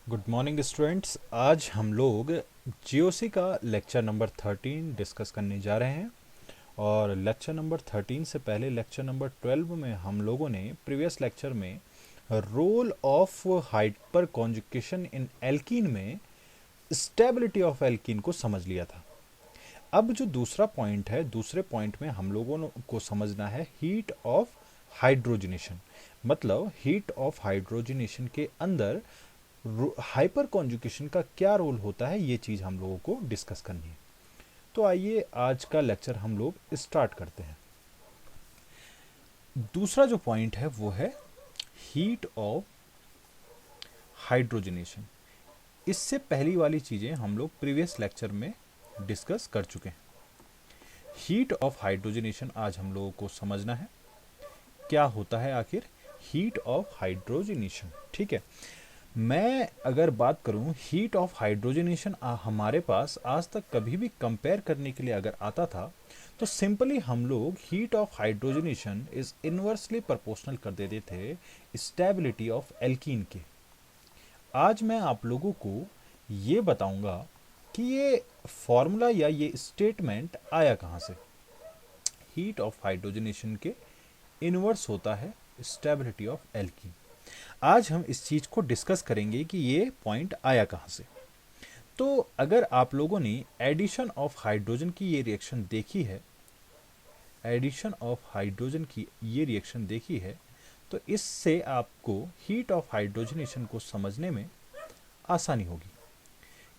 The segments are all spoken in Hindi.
Good morning students. आज हम लोग जीओसी का लेक्चर नंबर 13 डिस्कस करने जा रहे हैं। और लेक्चर नंबर 13 से पहले लेक्चर नंबर 12 में हम लोगों ने प्रीवियस लेक्चर में role of hyper conjugation in alkene में स्टेबिलिटी ऑफ एल्कीन को समझ लिया था। अब जो दूसरा पॉइंट है, दूसरे पॉइंट में हम लोगों को समझना है हीट ऑफ हाइड्रोजनेशन। मतलब हीट ऑफ हाइड्रोजनेशन के अंदर हाइपर कॉन्जुगेशन का क्या रोल होता है, ये चीज हम लोगों को डिस्कस करनी है। तो आइए आज का लेक्चर हम लोग स्टार्ट करते हैं। दूसरा जो पॉइंट है वो है हीट ऑफ हाइड्रोजनेशन। इससे पहली वाली चीजें हम लोग प्रीवियस लेक्चर में डिस्कस कर चुके हैं। हीट ऑफ हाइड्रोजनेशन आज हम लोगों को समझना है क्या होता है आखिर हीट ऑफ हाइड्रोजनेशन। ठीक है, मैं अगर बात करूं हीट ऑफ हाइड्रोजनेशन हमारे पास आज तक कभी भी कंपेयर करने के लिए अगर आता था तो सिंपली हम लोग heat of hydrogenation is inversely proportional कर देते थे स्टेबिलिटी ऑफ एल्कीन के। आज मैं आप लोगों को ये बताऊंगा कि ये फॉर्मूला या ये स्टेटमेंट आया कहां से। हीट ऑफ हाइड्रोजनेशन के इनवर्स होता है स्टेबिलिटी ऑफ एल्कीन। आज हम इस चीज को डिस्कस करेंगे कि ये पॉइंट आया कहां से। तो अगर आप लोगों ने एडिशन ऑफ हाइड्रोजन की ये रिएक्शन देखी है, एडिशन ऑफ हाइड्रोजन की ये रिएक्शन देखी है, तो इससे आपको हीट ऑफ हाइड्रोजनेशन को समझने में आसानी होगी।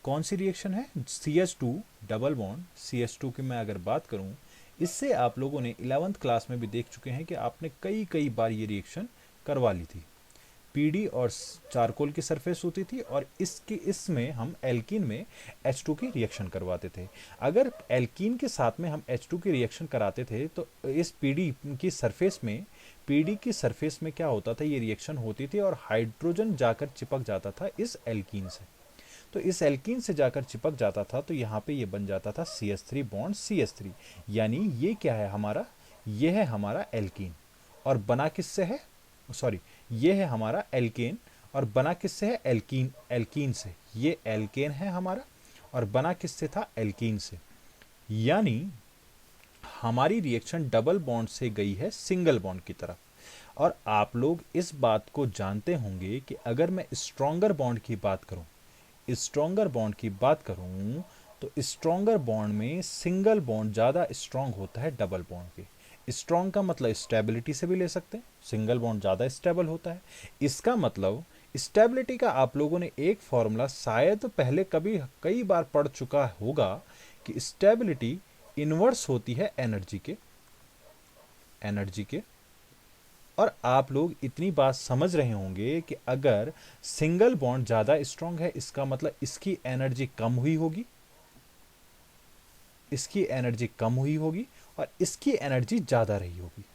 कौन सी रिएक्शन है? CH2 डबल बॉन्ड CH2 की मैं अगर बात करूं, इससे आप लोगों ने 11th क्लास में भी देख चुके हैं कि आपने कई कई बार ये रिएक्शन करवा ली थी। पीडी और चारकोल की सरफेस होती थी और इसमें हम एल्कीन में H2 की रिएक्शन करवाते थे। अगर एल्कीन के साथ में हम H2 की रिएक्शन कराते थे तो इस पीडी की सरफेस में क्या होता था, ये रिएक्शन होती थी और हाइड्रोजन जाकर चिपक जाता था इस एल्कीन से। तो इस एल्कीन से जाकर चिपक जाता था तो यहाँ पे ये बन जाता था CH3 बॉन्ड CH3। यानी ये क्या है हमारा, ये है हमारा एल्कीन और बना किससे है, सॉरी, ये है हमारा एल्केन और बना किससे है, एल्कीन, एल्कीन से। ये एल्केन है हमारा और बना किससे था, एल्कीन से। यानी हमारी रिएक्शन डबल बॉन्ड से गई है सिंगल बॉन्ड की तरफ। और आप लोग इस बात को जानते होंगे कि अगर मैं स्ट्रॉन्गर बॉन्ड की बात करूं, स्ट्रॉन्गर बॉन्ड की बात करूं तो स्ट्रॉन्गर बॉन्ड में सिंगल बॉन्ड ज्यादा स्ट्रॉन्ग होता है डबल बॉन्ड के। स्ट्रॉन्ग का मतलब स्टेबिलिटी से भी ले सकते हैं, सिंगल बॉन्ड ज्यादा स्टेबल होता है। इसका मतलब स्टेबिलिटी का आप लोगों ने एक फॉर्मूला शायद पहले कभी कई बार पढ़ चुका होगा कि स्टेबिलिटी इनवर्स होती है एनर्जी के। और आप लोग इतनी बात समझ रहे होंगे कि अगर सिंगल बॉन्ड ज्यादा स्ट्रांग है इसका मतलब इसकी एनर्जी कम हुई होगी, इसकी एनर्जी कम हुई होगी और इसकी एनर्जी ज्यादा रही होगी।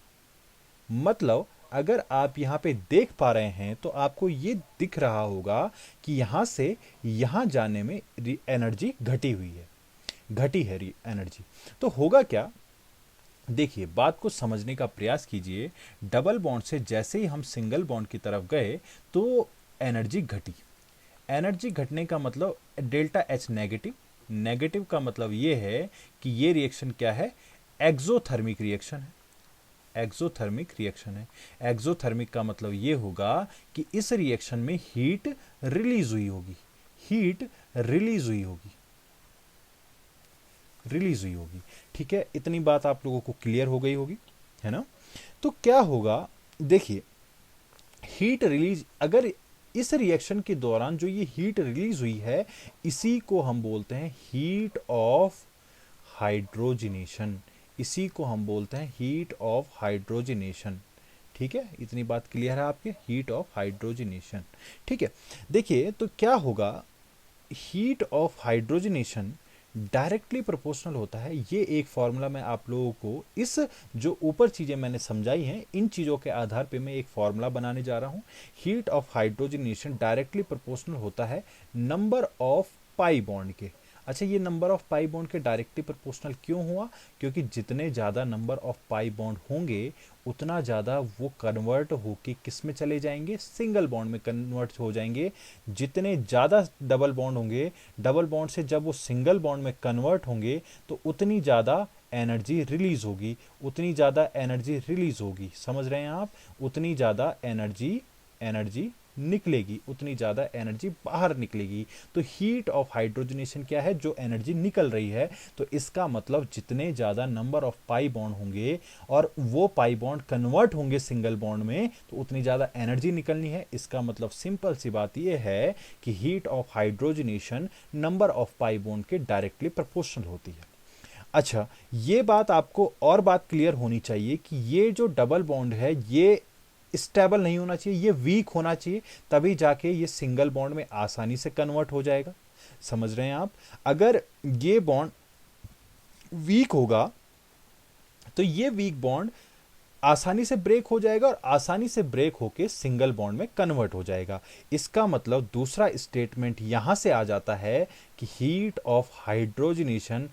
मतलब अगर आप यहां पे देख पा रहे हैं तो आपको ये दिख रहा होगा कि यहां से यहां जाने में एनर्जी घटी हुई है, घटी है एनर्जी। तो होगा क्या, देखिए बात को समझने का प्रयास कीजिए। डबल बॉन्ड से जैसे ही हम सिंगल बॉन्ड की तरफ गए तो एनर्जी घटी। एनर्जी घटने का मतलब डेल्टा H नेगेटिव। नेगेटिव का मतलब ये है कि ये रिएक्शन क्या है, एक्सोथर्मिक रिएक्शन है। एक्सोथर्मिक रिएक्शन है। एक्सोथर्मिक का मतलब ये होगा कि इस रिएक्शन में हीट रिलीज हुई होगी, हीट रिलीज हुई होगी, रिलीज हुई होगी। ठीक है, इतनी बात आप लोगों को क्लियर हो गई होगी, है ना। तो क्या होगा, देखिए हीट रिलीज, अगर इस रिएक्शन के दौरान जो ये हीट रिलीज हुई है इसी को हम बोलते हैं हीट ऑफ हाइड्रोजनेशन, इसी को हम बोलते हैं हीट ऑफ हाइड्रोजनेशन। ठीक है, इतनी बात क्लियर है आपके, हीट ऑफ हाइड्रोजनेशन। ठीक है, देखिए तो क्या होगा, heat of hydrogenation directly proportional होता है। ये एक फॉर्मूला मैं आप लोगों को, इस जो ऊपर चीजें मैंने समझाई हैं इन चीजों के आधार पे मैं एक फॉर्मूला बनाने जा रहा हूं। Heat of hydrogenation directly proportional होता है नंबर ऑफ पाई बॉन्ड के। अच्छा, ये नंबर ऑफ पाई बॉन्ड के डायरेक्टली प्रोपोर्शनल क्यों हुआ? क्योंकि जितने ज़्यादा नंबर ऑफ पाई बॉन्ड होंगे उतना ज़्यादा वो कन्वर्ट होके किस में चले जाएंगे? सिंगल बॉन्ड में कन्वर्ट हो जाएंगे। जितने ज़्यादा डबल बॉन्ड होंगे, डबल बॉन्ड से जब वो सिंगल बॉन्ड में कन्वर्ट होंगे तो उतनी ज़्यादा एनर्जी रिलीज होगी, उतनी ज़्यादा एनर्जी रिलीज होगी, समझ रहे हैं आप? उतनी ज़्यादा एनर्जी एनर्जी निकलेगी, उतनी ज़्यादा एनर्जी बाहर निकलेगी। तो हीट ऑफ हाइड्रोजनेशन क्या है? जो एनर्जी निकल रही है। तो इसका मतलब जितने ज़्यादा नंबर ऑफ पाई बॉन्ड होंगे और वो पाई बॉन्ड कन्वर्ट होंगे सिंगल बॉन्ड में तो उतनी ज़्यादा एनर्जी निकलनी है। इसका मतलब सिंपल सी बात यह है कि heat of hydrogenation number of pi bond के डायरेक्टली प्रोपोर्शनल होती है। अच्छा, ये बात आपको और बात क्लियर होनी चाहिए कि ये जो डबल बॉन्ड है ये स्टेबल नहीं होना चाहिए, ये वीक होना चाहिए, तभी जाके ये सिंगल बॉन्ड में आसानी से कन्वर्ट हो जाएगा। समझ रहे हैं आप? अगर ये बॉन्ड वीक होगा तो ये वीक बॉन्ड आसानी से ब्रेक हो जाएगा और आसानी से ब्रेक होके सिंगल बॉन्ड में कन्वर्ट हो जाएगा। इसका मतलब दूसरा स्टेटमेंट यहां से आ जाता है कि हीट ऑफ हाइड्रोजनेशन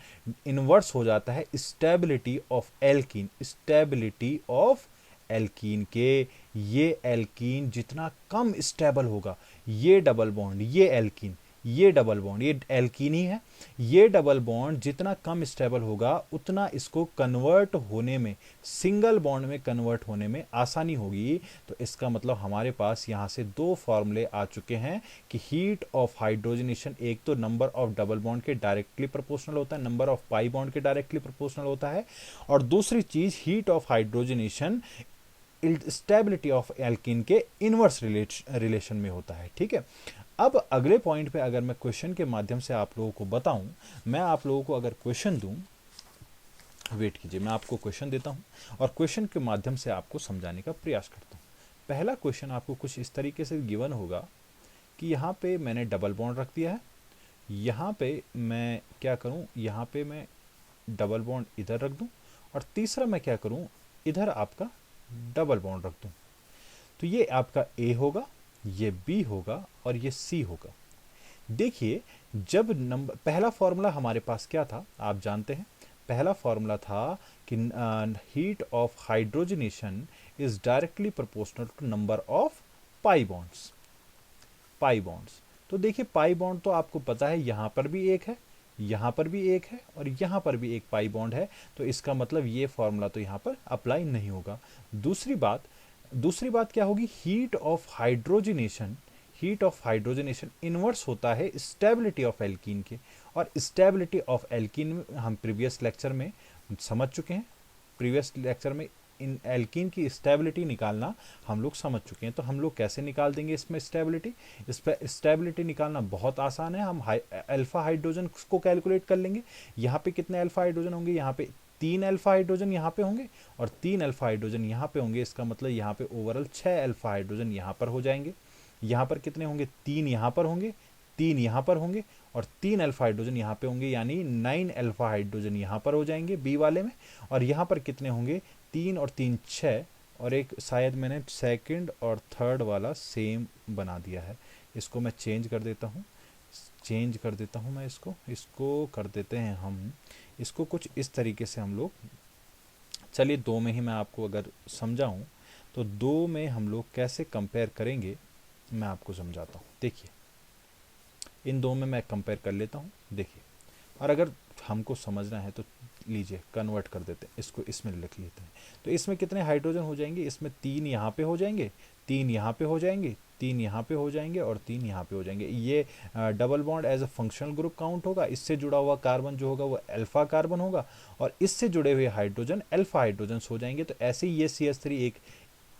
इनवर्स हो जाता है stability of alkene, stability of alkene के। ये एल्कीन जितना कम स्टेबल होगा, ये डबल बॉन्ड, ये एल्कीन, ये डबल बॉन्ड, ये एल्कीन ही है, ये डबल बॉन्ड जितना कम स्टेबल होगा उतना इसको कन्वर्ट होने में, सिंगल बॉन्ड में कन्वर्ट होने में आसानी होगी। तो इसका मतलब हमारे पास यहाँ से दो फॉर्मूले आ चुके हैं कि हीट ऑफ हाइड्रोजनेशन एक तो नंबर ऑफ डबल बॉन्ड के डायरेक्टली प्रोपोर्शनल होता है, नंबर ऑफ पाई बॉन्ड के डायरेक्टली प्रोपोर्शनल होता है, और दूसरी चीज heat of hydrogenation stability of alkene के इनवर्स रिलेशन में होता है। ठीक है, अब अगले पॉइंट पे अगर मैं क्वेश्चन के माध्यम से आप लोगों को बताऊं, मैं आप लोगों को अगर क्वेश्चन दूं, वेट कीजिए, मैं आपको क्वेश्चन देता हूं और क्वेश्चन के माध्यम से आपको समझाने का प्रयास करता हूं। पहला क्वेश्चन आपको कुछ इस तरीके से गिवन होगा कि यहाँ पे मैंने डबल बॉन्ड रख दिया है, यहाँ पे मैं क्या करूँ, यहाँ पे मैं डबल बॉन्ड इधर रख दूँ और तीसरा मैं क्या करूँ, इधर आपका डबल बॉन्ड रख दूँ। तो ये आपका ए होगा, ये बी होगा और ये सी होगा। देखिए, जब नंबर पहला फॉर्मूला हमारे पास क्या था आप जानते हैं, पहला फॉर्मूला था कि heat of hydrogenation is directly proportional to number of pi bonds, pi bonds. तो देखिए, पाई बॉन्ड तो आपको पता है यहां पर भी एक है, यहां पर भी एक है और यहां पर भी एक पाई बॉन्ड है। तो इसका मतलब ये फॉर्मूला तो यहां पर अप्लाई नहीं होगा। दूसरी बात क्या होगी, heat of hydrogenation, heat of hydrogenation inverse होता है स्टेबिलिटी ऑफ एल्कीन के, और स्टेबिलिटी ऑफ एल्कीन हम प्रीवियस लेक्चर में समझ चुके हैं, प्रीवियस लेक्चर में इन एल्कीन की स्टेबिलिटी निकालना हम लोग समझ चुके हैं। तो हम लोग कैसे निकाल देंगे इसमें स्टेबिलिटी? इस पर स्टेबिलिटी निकालना बहुत आसान है, हम अल्फा हाइड्रोजन को कैलकुलेट कर लेंगे। यहाँ पे कितने अल्फा हाइड्रोजन होंगे, यहाँ पे 3 अल्फा हाइड्रोजन यहाँ पे होंगे और 3 अल्फा हाइड्रोजन यहाँ पे होंगे। इसका मतलब यहाँ पे ओवरऑल 6 अल्फा हाइड्रोजन यहाँ पर हो जाएंगे। यहाँ पर कितने होंगे, 3 यहाँ पर होंगे, 3 यहाँ पर होंगे और 3 अल्फा हाइड्रोजन यहाँ पे होंगे, यानी 9 अल्फा हाइड्रोजन यहाँ पर हो जाएंगे बी वाले में। और यहाँ पर कितने होंगे, 3 और 3 6, और एक शायद मैंने सेकंड और थर्ड वाला सेम बना दिया है। इसको मैं चेंज कर देता हूँ, चेंज कर देता हूँ मैं इसको कर देते हैं हम, इसको कुछ इस तरीके से हम लोग, चलिए दो में ही मैं आपको अगर समझाऊँ तो दो में हम लोग कैसे कंपेयर करेंगे मैं आपको समझाता हूँ। देखिए, इन दो में मैं कंपेयर कर लेता हूँ, देखिए, और अगर हमको समझना है तो लीजिए कन्वर्ट कर देते हैं, इसको इसमें लिख लेते हैं। तो इसमें कितने हाइड्रोजन हो जाएंगे, इसमें 3 यहाँ पे हो जाएंगे, 3 यहाँ पे हो जाएंगे, 3 यहाँ पे हो जाएंगे और 3 यहाँ पे हो जाएंगे। ये double bond as a functional group count होगा, इससे जुड़ा हुआ कार्बन जो होगा वो अल्फा कार्बन होगा और इससे जुड़े हुए हाइड्रोजन अल्फा हाइड्रोजन हो जाएंगे। तो ऐसे ही ये CH3 एक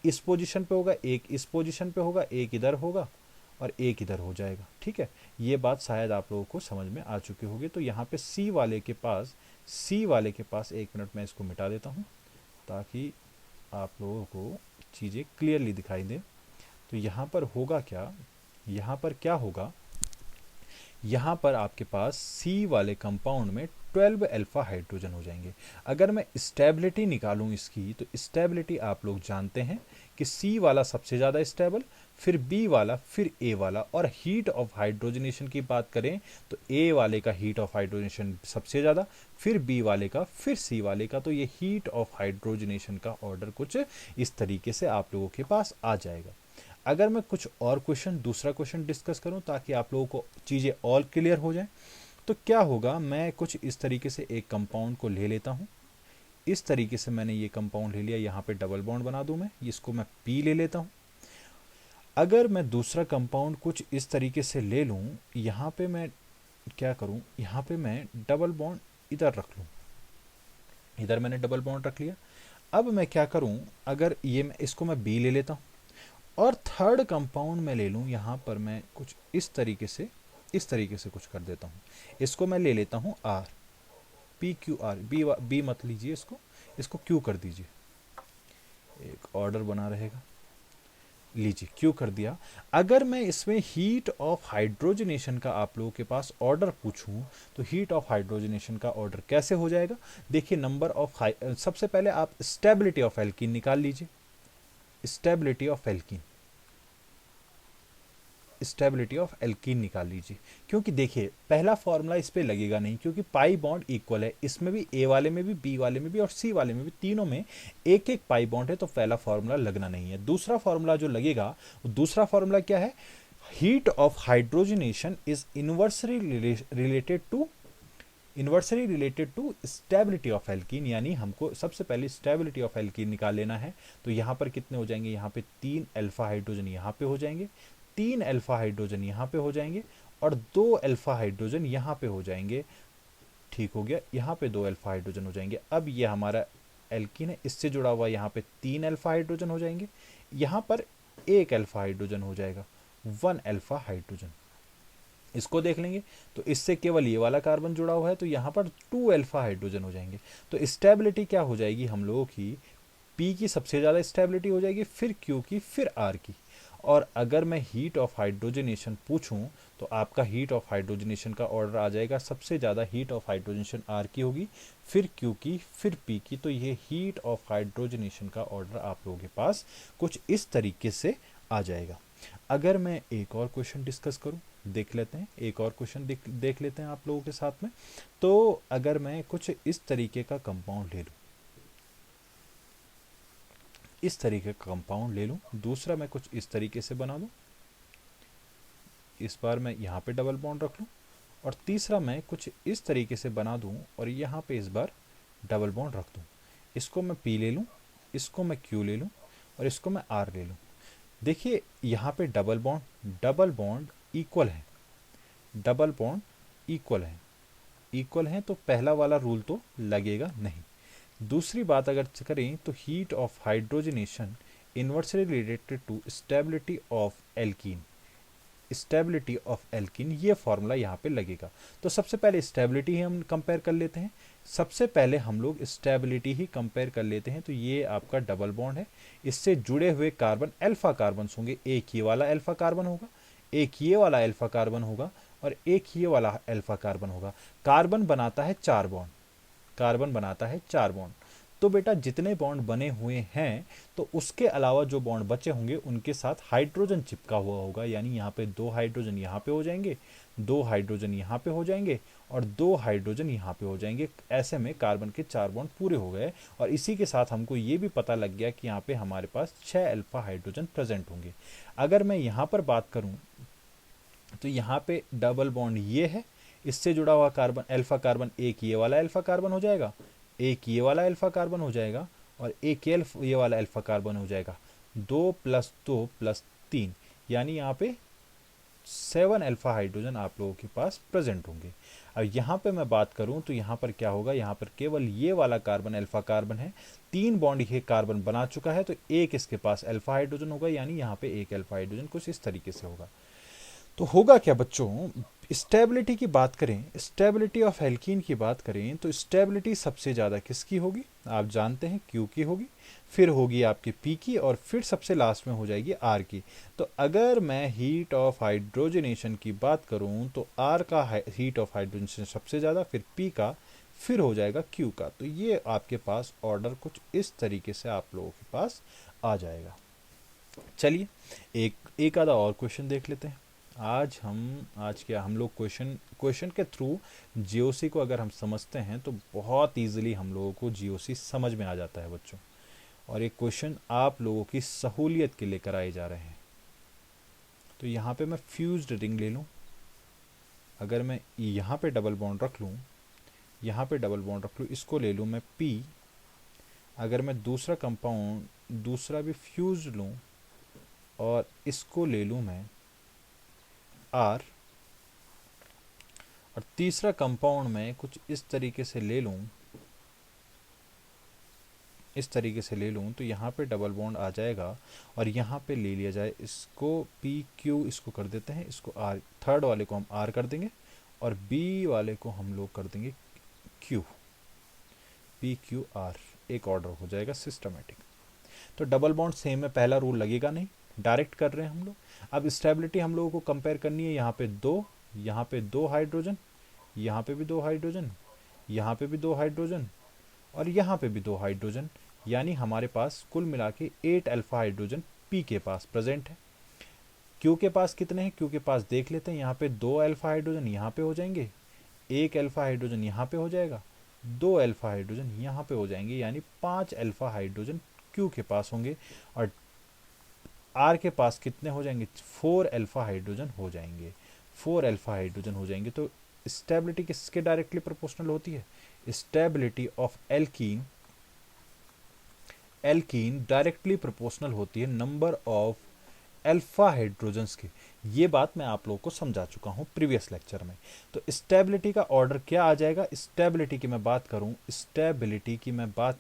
इस पोजीशन पे होगा, एक इस पोजीशन पे होगा, एक इधर होगा और एक इधर हो जाएगा। ठीक है, ये बात शायद आप लोगों को समझ में आ चुकी होगी। तो यहाँ पे सी वाले के पास एक मिनट मैं इसको मिटा देता हूँ ताकि आप लोगों को चीज़ें क्लियरली दिखाई दे। तो यहाँ पर होगा क्या, यहाँ पर क्या होगा यहाँ पर आपके पास सी वाले कंपाउंड में 12 अल्फा हाइड्रोजन हो जाएंगे। अगर मैं स्टेबिलिटी निकालूं इसकी, तो स्टेबिलिटी आप लोग जानते हैं कि सी वाला सबसे ज़्यादा स्टेबल, फिर बी वाला, फिर ए वाला। और हीट ऑफ हाइड्रोजनेशन की बात करें तो ए वाले का हीट ऑफ हाइड्रोजनेशन सबसे ज़्यादा, फिर बी वाले का, फिर सी वाले का। तो ये हीट ऑफ हाइड्रोजनेशन का ऑर्डर कुछ इस तरीके से आप लोगों के पास आ जाएगा। अगर मैं कुछ और क्वेश्चन, दूसरा क्वेश्चन डिस्कस करूं ताकि आप लोगों को चीज़ें और क्लियर हो जाएं, तो क्या होगा, मैं कुछ इस तरीके से एक कंपाउंड को ले लेता हूं। इस तरीके से मैंने ये कंपाउंड ले लिया, यहाँ पे डबल बॉन्ड बना दूं मैं, इसको मैं पी ले लेता हूं। अगर मैं दूसरा कंपाउंड कुछ इस तरीके से ले लूं, यहाँ पे मैं क्या करूं, यहाँ पे मैं डबल बॉन्ड इधर रख लूं, इधर मैंने डबल बॉन्ड रख लिया। अब मैं क्या करूं, अगर ये इसको मैं बी ले लेता हूं और थर्ड कंपाउंड में ले लूं, यहाँ पर मैं कुछ इस तरीके से कुछ कर देता हूँ। इसको मैं ले लेता हूँ R, P Q R, B मत लीजिए, इसको क्यू कर दीजिए, एक ऑर्डर बना रहेगा। लीजिए क्यू कर दिया। अगर मैं इसमें हीट ऑफ हाइड्रोजनेशन का आप लोगों के पास ऑर्डर पूछूं, तो हीट ऑफ हाइड्रोजनेशन का ऑर्डर कैसे हो जाएगा, देखिए नंबर ऑफ सबसे पहले आप स्टेबिलिटी ऑफ एल्कीन निकाल लीजिए। Stability of alkene, stability of alkene निकाल लीजिए। क्योंकि देखिए पहला फॉर्मूला इस पे लगेगा नहीं, क्योंकि पाई बॉन्ड इक्वल है, इसमें भी ए वाले में भी, बी वाले में भी और सी वाले में भी, तीनों में एक एक पाई बॉन्ड है, तो पहला फॉर्मूला लगना नहीं है। दूसरा फॉर्मूला जो लगेगा, दूसरा फॉर्मूला क्या है, heat of hydrogenation is inversely related to stability of alkene. यानी हमको सबसे पहले स्टेबिलिटी ऑफ एल्कीन निकाल लेना है। तो यहाँ पर कितने हो जाएंगे, यहाँ पे 3 अल्फा हाइड्रोजन यहाँ पे हो जाएंगे, 3 अल्फा हाइड्रोजन यहाँ पे हो जाएंगे और 2 अल्फा हाइड्रोजन यहाँ पे हो जाएंगे। ठीक हो गया, यहाँ पे 2 अल्फा हाइड्रोजन हो जाएंगे। अब ये हमारा एल्कीन है, इससे जुड़ा हुआ यहाँ पे 3 अल्फा हाइड्रोजन हो जाएंगे, यहाँ पर 1 अल्फा हाइड्रोजन हो जाएगा, 1 अल्फा हाइड्रोजन। इसको देख लेंगे तो इससे केवल ये वाला कार्बन जुड़ा हुआ है, तो यहाँ पर 2 अल्फा हाइड्रोजन हो जाएंगे। तो स्टेबिलिटी क्या हो जाएगी हम लोगों की, पी की सबसे ज़्यादा स्टेबिलिटी हो जाएगी, फिर क्यू की, फिर आर की। और अगर मैं हीट ऑफ हाइड्रोजनेशन पूछूं, तो आपका हीट ऑफ हाइड्रोजनेशन का ऑर्डर आ जाएगा, सबसे ज़्यादा हीट ऑफ हाइड्रोजनेशन आर की होगी, फिर क्यू की, फिर पी की। तो ये हीट ऑफ हाइड्रोजनेशन का ऑर्डर आप लोगों के पास कुछ इस तरीके से आ जाएगा। अगर मैं एक और क्वेश्चन डिस्कस करूं, देख लेते हैं, एक और क्वेश्चन देख लेते हैं आप लोगों के साथ में। तो अगर मैं कुछ इस तरीके का कंपाउंड ले लूं, इस तरीके का कंपाउंड ले लूं, दूसरा मैं कुछ इस तरीके से बना दूं, इस बार मैं यहाँ पे डबल बॉन्ड रख लूं, और तीसरा मैं कुछ इस तरीके से बना दूं और यहाँ पे इस बार डबल बॉन्ड रख दूं। इसको मैं पी ले लूं, इसको मैं क्यू ले लूं और इसको मैं आर ले लूं। देखिए यहाँ पे डबल बॉन्ड इक्वल है, डबल बॉन्ड इक्वल है, तो पहला वाला रूल तो लगेगा नहीं। दूसरी बात अगर करें तो heat of hydrogenation inversely related to stability of alkene, stability of alkene, ये फॉर्मूला यहाँ पे लगेगा। तो सबसे पहले स्टेबिलिटी ही हम कंपेयर कर लेते हैं, सबसे पहले हम लोग स्टेबिलिटी ही कंपेयर कर लेते हैं। तो ये आपका डबल बॉन्ड है, इससे जुड़े हुए कार्बन अल्फा कार्बन होंगे, एक ये वाला अल्फा कार्बन होगा, एक ये वाला अल्फा कार्बन होगा और एक ये वाला अल्फा कार्बन होगा। कार्बन बनाता है 4 बॉन्ड, कार्बन बनाता है 4 बॉन्ड। तो बेटा जितने बॉन्ड बने हुए हैं, तो उसके अलावा जो बॉन्ड बचे होंगे उनके साथ हाइड्रोजन चिपका हुआ होगा। यानी यहाँ पे 2 हाइड्रोजन यहाँ पे हो जाएंगे, 2 हाइड्रोजन यहाँ पे हो जाएंगे और 2 हाइड्रोजन यहाँ पे हो जाएंगे। ऐसे में कार्बन के 4 बॉन्ड पूरे हो गए। और इसी के साथ हमको ये भी पता लग गया कि यहाँ पे हमारे पास 6 अल्फा हाइड्रोजन प्रेजेंट होंगे। अगर मैं यहाँ पर बात करूँ तो यहाँ पे डबल बॉन्ड ये है, इससे जुड़ा हुआ कार्बन अल्फा कार्बन, एक ये वाला अल्फा कार्बन हो जाएगा, एक ये वाला अल्फा कार्बन हो जाएगा और एक ये वाला अल्फा कार्बन हो जाएगा। 2 + 2 + 3 यानी यहाँ पे 7 अल्फा हाइड्रोजन आप लोगों के पास प्रेजेंट होंगे। अब यहाँ पे मैं बात करूँ तो यहाँ पर क्या होगा, यहाँ पर केवल ये वाला कार्बन अल्फा कार्बन है, 3 बॉन्ड ये कार्बन बना चुका है, तो एक इसके पास अल्फा हाइड्रोजन होगा, यानी यहाँ पे 1 अल्फा हाइड्रोजन, कुछ इस तरीके से होगा। तो होगा क्या बच्चों, स्टेबिलिटी की बात करें, स्टेबिलिटी ऑफ एल्कीन की बात करें तो स्टेबिलिटी सबसे ज़्यादा किसकी होगी? आप जानते हैं क्यू की होगी, फिर होगी आपकी पी की, और फिर सबसे लास्ट में हो जाएगी आर की। तो अगर मैं हीट ऑफ हाइड्रोजनेशन की बात करूं तो आर का हीट ऑफ हाइड्रोजनेशन सबसे ज़्यादा, फिर पी का, फिर हो जाएगा क्यू का। तो ये आपके पास ऑर्डर कुछ इस तरीके से आप लोगों के पास आ जाएगा। चलिए एक आधा और क्वेश्चन देख लेते हैं। आज क्या हम लोग क्वेश्चन के थ्रू जीओसी को अगर हम समझते हैं तो बहुत इजीली हम लोगों को जीओसी समझ में आ जाता है बच्चों। और ये क्वेश्चन आप लोगों की सहूलियत के लिए कराए जा रहे हैं। तो यहाँ पे मैं फ्यूज्ड रिंग ले लूँ, अगर मैं यहाँ पे डबल बॉन्ड रख लूँ, यहाँ पे डबल बॉन्ड रख लूँ, इसको ले लूँ मैं P। अगर मैं दूसरा कंपाउंड दूसरा भी फ्यूज्ड लूँ और इसको ले लूँ मैं R, और तीसरा कंपाउंड में कुछ इस तरीके से ले लूँ, इस तरीके से ले लूँ, तो यहाँ पे डबल बॉन्ड आ जाएगा और यहाँ पे ले लिया जाए इसको पी क्यू, इसको कर देते हैं इसको आर, थर्ड वाले को हम आर कर देंगे और बी वाले को हम लोग कर देंगे क्यू, पी क्यू आर, एक ऑर्डर हो जाएगा सिस्टमेटिक। तो डबल बॉन्ड सेम है, पहला रूल लगेगा नहीं, डायरेक्ट कर रहे हैं हम लोग। अब स्टेबिलिटी हम लोगों को कंपेयर करनी है, यहाँ पे दो हाइड्रोजन, यहाँ पे भी दो हाइड्रोजन, यहाँ पे भी दो हाइड्रोजन, और यहाँ पे भी दो हाइड्रोजन, यानी हमारे पास कुल मिला के 8 अल्फा हाइड्रोजन पी के पास प्रेजेंट है। क्यू के पास कितने हैं? क्यू के पास देख लेते हैं, यहाँ पे 2 अल्फा हाइड्रोजन यहाँ पे हो जाएंगे, 1 अल्फा हाइड्रोजन यहाँ पे हो जाएगा, 2 अल्फा हाइड्रोजन यहाँ पे हो जाएंगे, यानी 5 अल्फा हाइड्रोजन क्यू के पास होंगे। और आर के पास कितने हो जाएंगे? 4 अल्फा हाइड्रोजन हो जाएंगे, 4 अल्फा हाइड्रोजन हो जाएंगे। तो स्टेबिलिटी किसके डायरेक्टली प्रोपोर्शनल होती है? Stability of alkene directly proportional होती है नंबर ऑफ अल्फा हाइड्रोजन्स की। ये बात मैं आप लोगों को समझा चुका हूं प्रीवियस लेक्चर में। तो स्टेबिलिटी का ऑर्डर क्या आ जाएगा? स्टेबिलिटी की मैं बात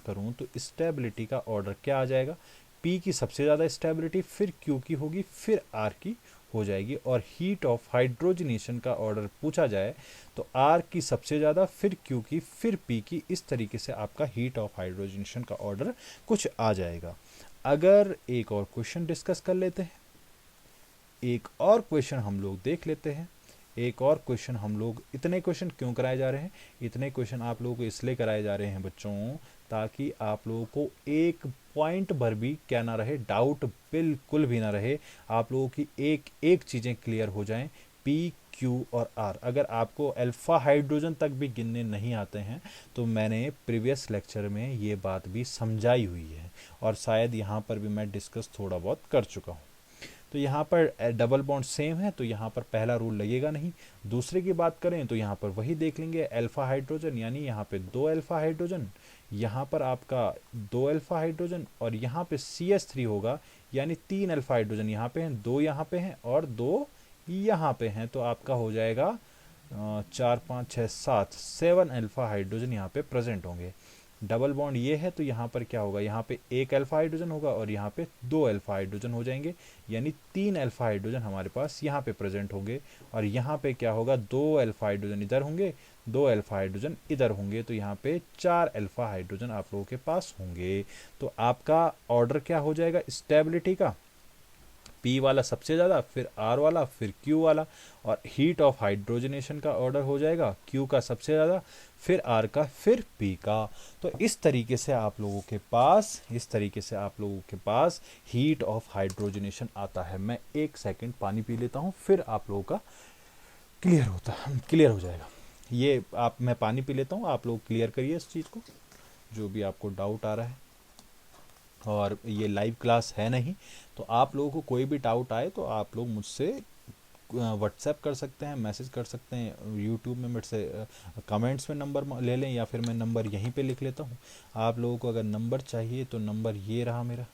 करूं तो स्टेबिलिटी का ऑर्डर क्या आ जाएगा? पी की सबसे ज़्यादा स्टेबिलिटी, फिर क्यू की होगी, फिर आर की हो जाएगी। और हीट ऑफ हाइड्रोजनेशन का ऑर्डर पूछा जाए तो आर की सबसे ज़्यादा, फिर क्यू की, फिर पी की, इस तरीके से आपका हीट ऑफ हाइड्रोजनेशन का ऑर्डर कुछ आ जाएगा। अगर एक और क्वेश्चन डिस्कस कर लेते हैं, एक और क्वेश्चन हम लोग देख लेते हैं। एक और क्वेश्चन हम लोग, इतने क्वेश्चन क्यों कराए जा रहे हैं? इतने क्वेश्चन आप लोगों को इसलिए कराए जा रहे हैं बच्चों, ताकि आप लोगों को एक पॉइंट भर भी क्या ना रहे, डाउट बिल्कुल भी ना रहे, आप लोगों की एक एक चीज़ें क्लियर हो जाएं, पी क्यू और आर। अगर आपको अल्फा हाइड्रोजन तक भी गिनने नहीं आते हैं तो मैंने प्रीवियस लेक्चर में ये बात भी समझाई हुई है, और शायद यहाँ पर भी मैं डिस्कस थोड़ा बहुत कर चुका हूँ। तो यहाँ पर डबल बॉन्ड सेम है तो यहाँ पर पहला रूल लगेगा नहीं। दूसरे की बात करें तो यहाँ पर वही देख लेंगे, अल्फा हाइड्रोजन, यानी यहाँ पे 2 अल्फा हाइड्रोजन, यहाँ पर आपका 2 अल्फा हाइड्रोजन, और यहाँ पे CH3 होगा, यानी 3 अल्फा हाइड्रोजन यहाँ पे हैं, 2 यहाँ पे हैं और 2 यहाँ पे हैं। तो आपका हो जाएगा 4 5 6 7 7 अल्फा हाइड्रोजन यहाँ पे प्रेजेंट होंगे। डबल बॉन्ड ये है तो यहाँ पर क्या होगा? यहाँ पे 1 अल्फा हाइड्रोजन होगा और यहाँ पे 2 अल्फा हाइड्रोजन हो जाएंगे, यानी 3 अल्फा हाइड्रोजन हमारे पास यहाँ पे प्रेजेंट होंगे। और यहाँ पे क्या होगा? 2 अल्फा हाइड्रोजन इधर होंगे, 2 अल्फा हाइड्रोजन इधर होंगे, तो यहाँ पे 4 अल्फा हाइड्रोजन आप लोगों के पास होंगे। तो आपका ऑर्डर क्या हो जाएगा स्टेबिलिटी का? पी वाला सबसे ज़्यादा, फिर आर वाला, फिर क्यू वाला। और हीट ऑफ हाइड्रोजनेशन का ऑर्डर हो जाएगा क्यू का सबसे ज़्यादा, फिर आर का, फिर पी का। तो इस तरीके से आप लोगों के पास हीट ऑफ हाइड्रोजनेशन आता है। मैं एक सेकंड पानी पी लेता हूँ, फिर आप लोगों का क्लियर हो जाएगा। मैं पानी पी लेता हूँ, आप लोग क्लियर करिए इस चीज़ को, जो भी आपको डाउट आ रहा है। और ये लाइव क्लास है नहीं, तो आप लोगों को कोई भी डाउट आए तो आप लोग मुझसे व्हाट्सएप कर सकते हैं, मैसेज कर सकते हैं, यूट्यूब में मेरे से कमेंट्स में नंबर ले लें, या फिर मैं नंबर यहीं पे लिख लेता हूँ। आप लोगों को अगर नंबर चाहिए तो नंबर ये रहा मेरा,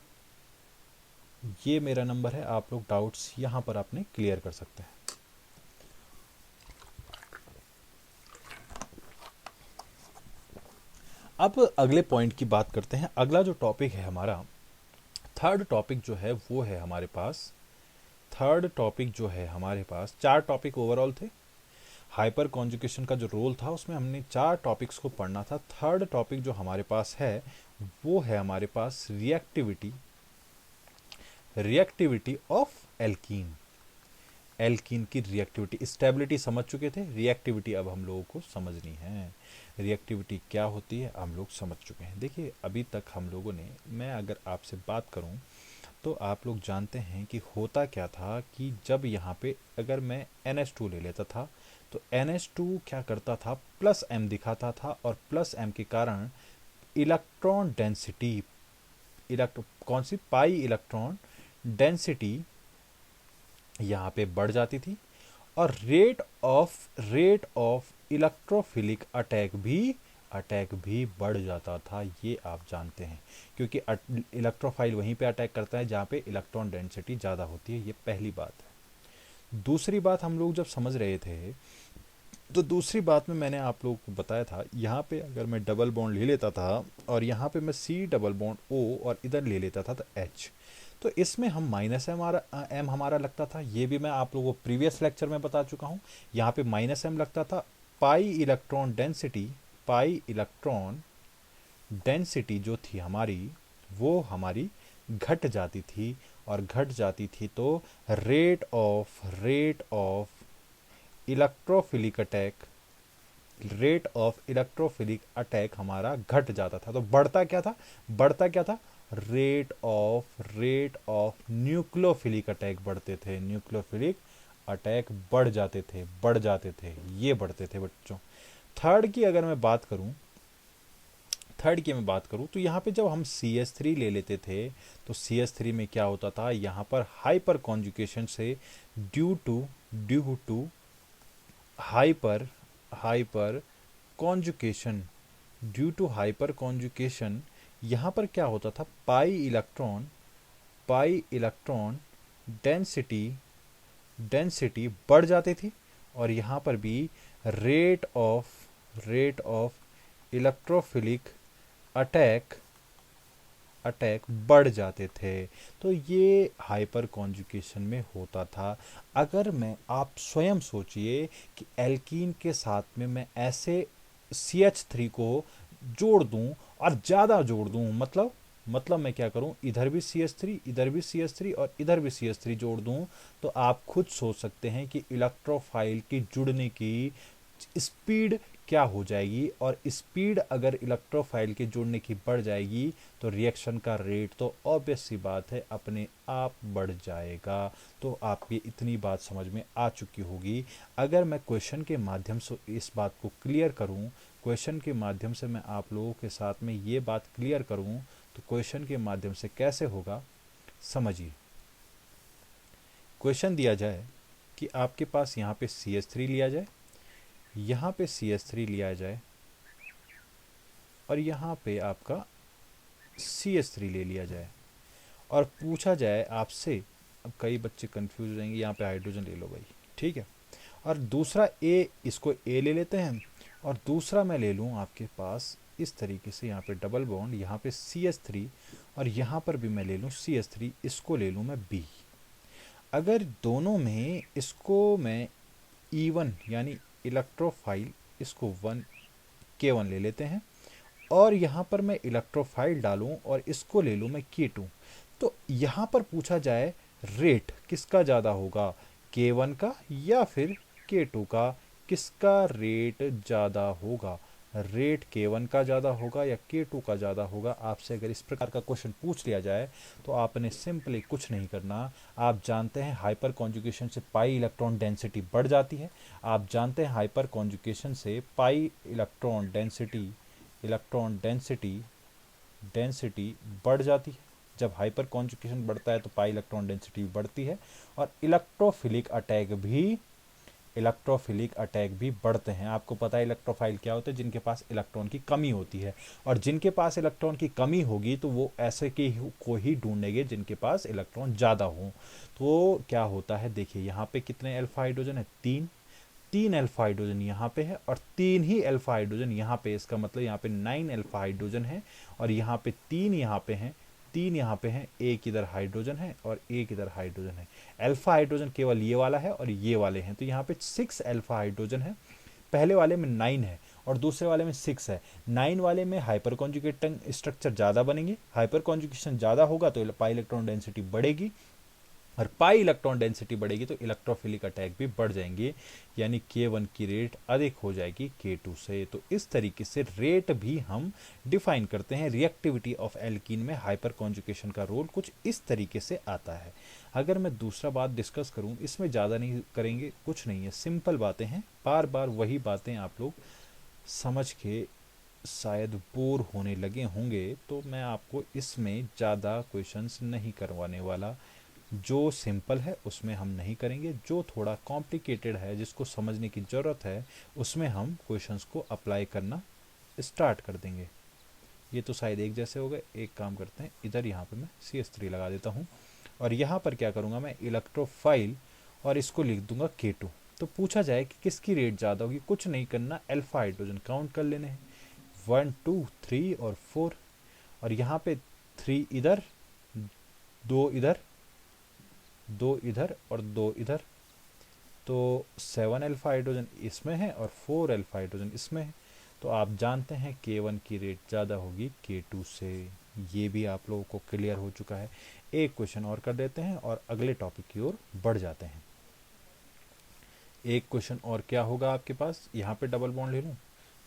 ये मेरा नंबर है, आप लोग डाउट्स यहाँ पर अपने क्लियर कर सकते हैं। अब अगले पॉइंट की बात करते हैं। अगला जो टॉपिक है हमारा, थर्ड टॉपिक जो है वो है हमारे पास, 4 टॉपिक ओवरऑल थे। हाइपर कॉन्जुगेशन का जो रोल था उसमें हमने 4 टॉपिक्स को पढ़ना था। थर्ड टॉपिक जो हमारे पास है वो है हमारे पास reactivity, reactivity of alkene. Alkene की रिएक्टिविटी, स्टेबिलिटी समझ चुके थे, रिएक्टिविटी अब हम लोगों को समझनी है। रिएक्टिविटी क्या होती है हम लोग समझ चुके हैं। देखिए अभी तक हम लोगों ने, मैं अगर आपसे बात करूं तो आप लोग जानते हैं कि होता क्या था कि जब यहाँ पे अगर मैं NH2 ले लेता था तो NH2 क्या करता था, प्लस M दिखाता था और प्लस M के कारण इलेक्ट्रॉन डेंसिटी, कौन सी, पाई इलेक्ट्रॉन डेंसिटी यहाँ पे बढ़ जाती थी और रेट ऑफ इलेक्ट्रोफिलिक अटैक भी बढ़ जाता था। ये आप जानते हैं क्योंकि इलेक्ट्रोफाइल वहीं पे अटैक करता है जहाँ पे इलेक्ट्रॉन डेंसिटी ज़्यादा होती है। ये पहली बात है। दूसरी बात हम लोग जब समझ रहे थे तो दूसरी बात में मैंने आप लोगों को बताया था, यहाँ पे अगर मैं डबल बॉन्ड ले लेता था और यहाँ पे मैं C डबल बॉन्ड O और इधर ले लेता था तो H, तो इसमें हम माइनस एम हमारा लगता था। ये भी मैं आप लोगों को प्रीवियस लेक्चर में बता चुका हूँ। यहाँ पे माइनस एम लगता था। पाई इलेक्ट्रॉन डेंसिटी जो थी हमारी वो हमारी घट जाती थी और घट जाती थी तो रेट ऑफ इलेक्ट्रोफिलिक अटैक हमारा घट जाता था। तो बढ़ता क्या था, रेट ऑफ न्यूक्लियोफिलिक अटैक बढ़ते थे, न्यूक्लियोफिलिक अटैक बढ़ जाते थे, ये बढ़ते थे बच्चों। थर्ड की मैं बात करूं तो यहाँ पे जब हम CH3 ले लेते थे तो CH3 में क्या होता था, यहाँ पर हाइपर कॉन्जुगेशन से ड्यू टू हाइपर कॉन्जुकेशन यहाँ पर क्या होता था, पाई इलेक्ट्रॉन डेंसिटी बढ़ जाती थी और यहाँ पर भी रेट ऑफ इलेक्ट्रोफिलिक अटैक बढ़ जाते थे। तो ये हाइपर कॉन्जुगेशन में होता था। अगर मैं, आप स्वयं सोचिए कि एल्कीन के साथ में मैं ऐसे CH3 को जोड़ दूं और ज़्यादा जोड़ दूं, मतलब मैं क्या करूं, इधर भी CH3, इधर भी CH3 और इधर भी CH3 जोड़ दूं, तो आप खुद सोच सकते हैं कि इलेक्ट्रोफाइल की जुड़ने की स्पीड क्या हो जाएगी। और स्पीड अगर इलेक्ट्रोफाइल के जुड़ने की बढ़ जाएगी तो रिएक्शन का रेट तो ऑब्वियस सी बात है अपने आप बढ़ जाएगा। तो आपकी इतनी बात समझ में आ चुकी होगी। अगर मैं क्वेश्चन के माध्यम से इस बात को क्लियर करूं, क्वेश्चन के माध्यम से मैं आप लोगों के साथ में ये बात क्लियर करूं तो क्वेश्चन के माध्यम से कैसे होगा समझिए। क्वेश्चन दिया जाए कि आपके पास यहाँ पे CH3 लिया जाए, यहाँ पे CH3 लिया जाए और यहाँ पे आपका CH3 ले लिया जाए और पूछा जाए आपसे, अब कई बच्चे कंफ्यूज हो जाएंगे, यहाँ पे हाइड्रोजन ले लो भाई, ठीक है, और दूसरा इसको A ले लेते हैं और दूसरा मैं ले लूँ आपके पास इस तरीके से, यहाँ पे डबल बॉन्ड, यहाँ पे CH3 और यहाँ पर भी मैं ले लूँ CH3, इसको ले लूँ मैं B। अगर दोनों में इसको मैं E1 यानी इलेक्ट्रोफाइल, इसको K1 ले लेते हैं और यहाँ पर मैं इलेक्ट्रोफाइल डालूं और इसको ले लूँ मैं K2, तो यहाँ पर पूछा जाए रेट किसका ज़्यादा होगा, K1 का या फिर K2 का, किसका रेट ज़्यादा होगा, रेट K1 का ज़्यादा होगा या K2 का ज़्यादा होगा। आपसे अगर इस प्रकार का क्वेश्चन पूछ लिया जाए तो आपने सिंपली कुछ नहीं करना। आप जानते हैं हाइपर कॉन्जुगेशन से पाई इलेक्ट्रॉन डेंसिटी बढ़ जाती है, आप जानते हैं हाइपर कॉन्जुगेशन से पाई इलेक्ट्रॉन डेंसिटी बढ़ जाती है। जब हाइपर कॉन्जुगेशन बढ़ता है तो पाई इलेक्ट्रॉन डेंसिटी बढ़ती है और इलेक्ट्रोफिलिक अटैक भी बढ़ते हैं। आपको पता है इलेक्ट्रोफाइल क्या होते हैं, जिनके पास इलेक्ट्रॉन की कमी होती है, और जिनके पास इलेक्ट्रॉन की कमी होगी तो वो ऐसे के को ही ढूंढेंगे जिनके पास इलेक्ट्रॉन ज़्यादा हो। तो क्या होता है, देखिए यहाँ पे कितने अल्फा हाइड्रोजन है, तीन अल्फा हाइड्रोजन यहाँ पे है और 3 ही अल्फा हाइड्रोजन यहाँ पे, इसका मतलब यहाँ पे 9 अल्फा हाइड्रोजन है और यहाँ पे 3 यहाँ पे हैं 3 यहाँ पे हैं, एक इधर हाइड्रोजन है और एक इधर हाइड्रोजन है। अल्फा हाइड्रोजन केवल ये वाला है और ये वाले हैं, तो यहाँ पे 6 अल्फा हाइड्रोजन है। पहले वाले में 9 है और दूसरे वाले में 6 है। 9 वाले में हाइपर कॉन्जुगेट स्ट्रक्चर ज़्यादा बनेंगे, हाइपर कॉन्जुगेशन ज़्यादा होगा तो पाई इलेक्ट्रॉन डेंसिटी बढ़ेगी, और पाई इलेक्ट्रॉन डेंसिटी बढ़ेगी तो इलेक्ट्रोफिलिक अटैक भी बढ़ जाएंगे, यानी K1 की रेट अधिक हो जाएगी K2 से। तो इस तरीके से रेट भी हम डिफाइन करते हैं। रिएक्टिविटी ऑफ एल्कीन में हाइपर कॉन्जुगेशन का रोल कुछ इस तरीके से आता है। अगर मैं दूसरा बात डिस्कस करूं, इसमें ज़्यादा नहीं करेंगे, कुछ नहीं है, सिंपल बातें हैं, बार बार वही बातें आप लोग समझ के शायद बोर होने लगे होंगे, तो मैं आपको इसमें ज़्यादा क्वेश्चंस नहीं करवाने वाला। जो सिंपल है उसमें हम नहीं करेंगे, जो थोड़ा कॉम्प्लिकेटेड है जिसको समझने की ज़रूरत है उसमें हम क्वेश्चंस को अप्लाई करना स्टार्ट कर देंगे। ये तो शायद एक जैसे हो गए। एक काम करते हैं, इधर यहाँ पे मैं CH3 लगा देता हूँ और यहाँ पर क्या करूँगा मैं, इलेक्ट्रोफाइल, और इसको लिख दूंगा K2। तो पूछा जाए कि किसकी रेट ज़्यादा होगी, कुछ नहीं करना, अल्फा हाइड्रोजन काउंट कर लेने हैं, 1 2 3 और 4, और यहाँ पे 3 इधर, 2 इधर, 2 इधर और 2 इधर, तो 7 अल्फा हाइड्रोजन इसमें है और 4 अल्फा हाइड्रोजन इसमें है। तो आप जानते हैं K1 की रेट ज़्यादा होगी K2 से। ये भी आप लोगों को क्लियर हो चुका है। एक क्वेश्चन और कर देते हैं और अगले टॉपिक की ओर बढ़ जाते हैं। एक क्वेश्चन और क्या होगा आपके पास, यहाँ पे डबल बॉन्ड ले लूँ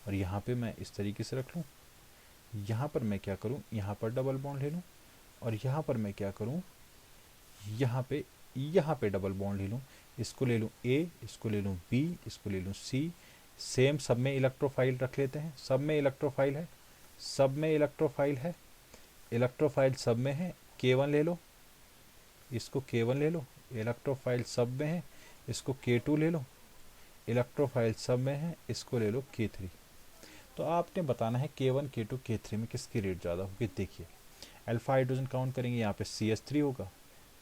और यहाँ पे मैं इस तरीके से रख लूँ, यहाँ पर मैं क्या करूँ, यहाँ पर डबल बॉन्ड ले लूँ और यहाँ पर मैं क्या करूँ, यहाँ पे डबल बॉन्ड ले लूँ, इसको ले लूँ A, इसको ले लूँ B, इसको ले लूँ C। सेम सब में इलेक्ट्रोफाइल रख लेते हैं, सब में इलेक्ट्रोफाइल है, सब में इलेक्ट्रोफाइल है, इलेक्ट्रोफाइल सब में है। K1 ले लो, इसको K1 ले लो, इलेक्ट्रोफाइल सब में है, इसको K2 ले लो, इलेक्ट्रोफाइल सब में है, इसको ले लो K3। तो आपने बताना है K1 K2 K3 में किसकी रेट ज़्यादा होगी। देखिए अल्फा हाइड्रोजन काउंट करेंगे, यहाँ पे CH3 होगा,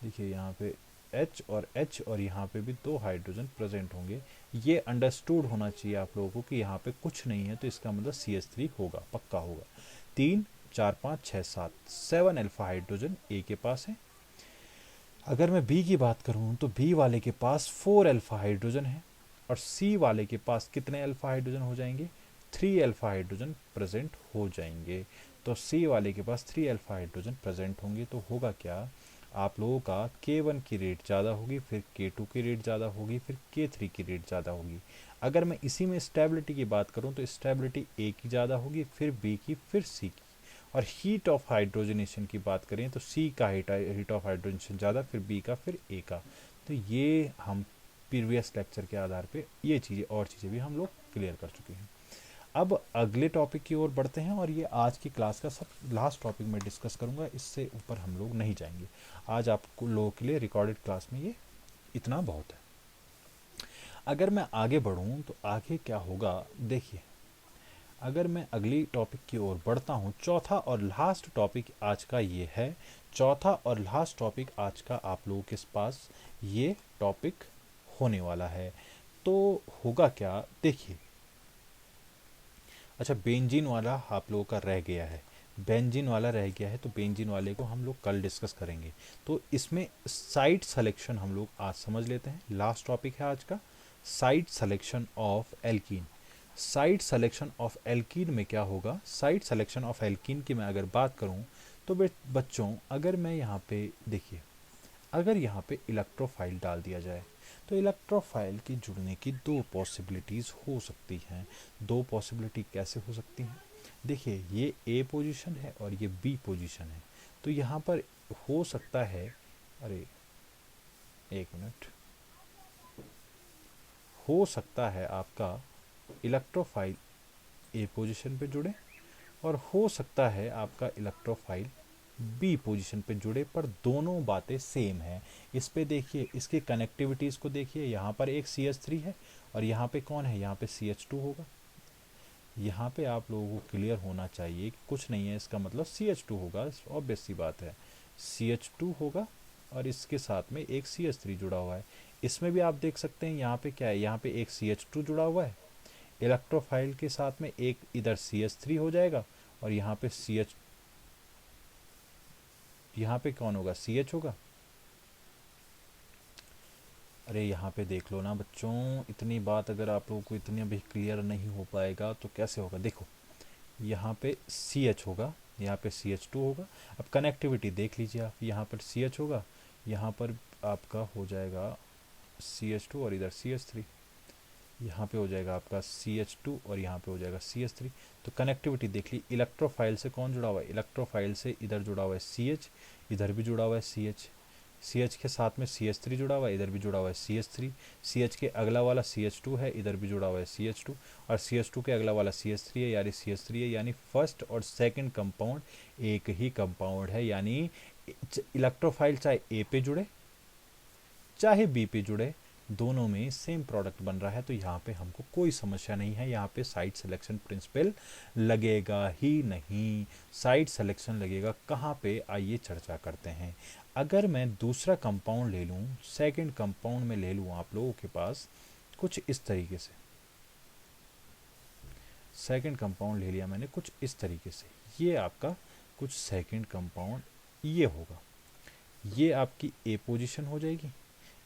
देखिए यहाँ पे H और H, और यहाँ पे भी 2 हाइड्रोजन प्रेजेंट होंगे। ये अंडरस्टूड होना चाहिए आप लोगों को कि यहाँ पे कुछ नहीं है, तो इसका मतलब CH3 होगा, पक्का होगा। 3 4 5 6 7 7 अल्फा हाइड्रोजन A के पास है। अगर मैं B की बात करूँ तो B वाले के पास 4 अल्फा हाइड्रोजन है और C वाले के पास कितने अल्फा हाइड्रोजन हो जाएंगे, 3 अल्फा हाइड्रोजन प्रेजेंट हो जाएंगे। तो C वाले के पास 3 अल्फा हाइड्रोजन प्रेजेंट होंगे, तो होगा क्या, आप लोगों का K1 की रेट ज़्यादा होगी, फिर K2 की रेट ज़्यादा होगी, फिर K3 की रेट ज़्यादा होगी। अगर मैं इसी में स्टेबिलिटी की बात करूँ तो स्टेबिलिटी A की ज़्यादा होगी, फिर B की, फिर C की। और हीट ऑफ हाइड्रोजनेशन की बात करें तो C का हीट ऑफ हाइड्रोजनेशन ज़्यादा, फिर B का, फिर A का। तो ये हम प्रीवियस लेक्चर के आधार पे ये चीज़ें और चीज़ें भी हम लोग क्लियर कर चुके हैं। अब अगले टॉपिक की ओर बढ़ते हैं और ये आज की क्लास का सब लास्ट टॉपिक मैं डिस्कस करूँगा, इससे ऊपर हम लोग नहीं जाएंगे। आज आप लोगों के लिए रिकॉर्डेड क्लास में ये इतना बहुत है। अगर मैं आगे बढ़ूँ तो आगे क्या होगा, देखिए अगर मैं अगली टॉपिक की ओर बढ़ता हूँ, चौथा और लास्ट टॉपिक आज का ये है, चौथा और लास्ट टॉपिक आज का आप लोगों के पास ये टॉपिक होने वाला है। तो होगा क्या, देखिए अच्छा बेंजीन वाला आप लोगों का रह गया है, बेंजीन वाला रह गया है, तो बेंजीन वाले को हम लोग कल डिस्कस करेंगे। तो इसमें साइट सिलेक्शन हम लोग आज समझ लेते हैं। लास्ट टॉपिक है आज का, site selection of alkene. Site selection of alkene में क्या होगा, साइट सिलेक्शन ऑफ एल्कीन की मैं अगर बात करूं तो बच्चों अगर मैं यहाँ पे देखिए, अगर यहाँ पे इलेक्ट्रोफाइल डाल दिया जाए तो इलेक्ट्रोफाइल की जुड़ने की 2 पॉसिबिलिटीज़ हो सकती हैं। 2 पॉसिबिलिटी कैसे हो सकती हैं, देखिए ये A पोजीशन है और ये B पोजीशन है, तो यहाँ पर हो सकता है, अरे एक मिनट, हो सकता है आपका इलेक्ट्रोफाइल A पोजीशन पे जुड़े और हो सकता है आपका इलेक्ट्रोफाइल B पोजीशन पे जुड़े, पर दोनों बातें सेम है। इस पे देखिए, इसकी कनेक्टिविटीज़ को देखिए, यहाँ पर एक CH3 है और यहाँ पे कौन है, यहाँ पे CH2 होगा। यहाँ पे आप लोगों को क्लियर होना चाहिए कि कुछ नहीं है, इसका मतलब CH2 होगा, ऑब्वियस सी बात है, CH2 होगा और इसके साथ में एक CH3 जुड़ा हुआ है। इसमें भी आप देख सकते हैं यहाँ पे क्या है, यहाँ पे एक CH2 जुड़ा हुआ है, इलेक्ट्रोफाइल के साथ में एक इधर CH3 हो जाएगा और यहाँ पे यहाँ पे कौन होगा, CH होगा। अरे यहाँ पे देख लो ना बच्चों, इतनी बात अगर आप लोगों को इतनी अभी क्लियर नहीं हो पाएगा तो कैसे होगा। देखो यहाँ पे CH होगा, यहाँ पे CH2 होगा। अब कनेक्टिविटी देख लीजिए आप, यहाँ पर CH होगा, यहाँ पर आपका हो जाएगा CH2 और इधर CH3, यहाँ पे हो जाएगा आपका CH2 और यहाँ पे हो जाएगा CH3। तो कनेक्टिविटी देख ली, इलेक्ट्रोफाइल से कौन जुड़ा हुआ है, इलेक्ट्रोफाइल से इधर जुड़ा हुआ है CH, इधर भी जुड़ा हुआ है CH, CH के साथ में CH3 जुड़ा हुआ है, इधर भी जुड़ा हुआ है CH3, CH के अगला वाला CH2 है, इधर भी जुड़ा हुआ है CH2, और CH2 के अगला वाला CH3 है, यानी CH3 है। यानी फर्स्ट और सेकंड कंपाउंड एक ही कंपाउंड है। यानी इलेक्ट्रोफाइल चाहे A पे जुड़े चाहे B पे जुड़े, दोनों में सेम प्रोडक्ट बन रहा है। तो यहाँ पे हमको कोई समस्या नहीं है, यहाँ पे साइट सिलेक्शन प्रिंसिपल लगेगा ही नहीं। साइट सिलेक्शन लगेगा कहाँ पे, आइए चर्चा करते हैं। अगर मैं दूसरा कंपाउंड ले लूँ, सेकंड कंपाउंड में ले लूँ आप लोगों के पास कुछ इस तरीके से, सेकंड कंपाउंड ले लिया मैंने कुछ इस तरीके से, ये आपका कुछ सेकंड कंपाउंड ये होगा, ये आपकी A पोजीशन हो जाएगी।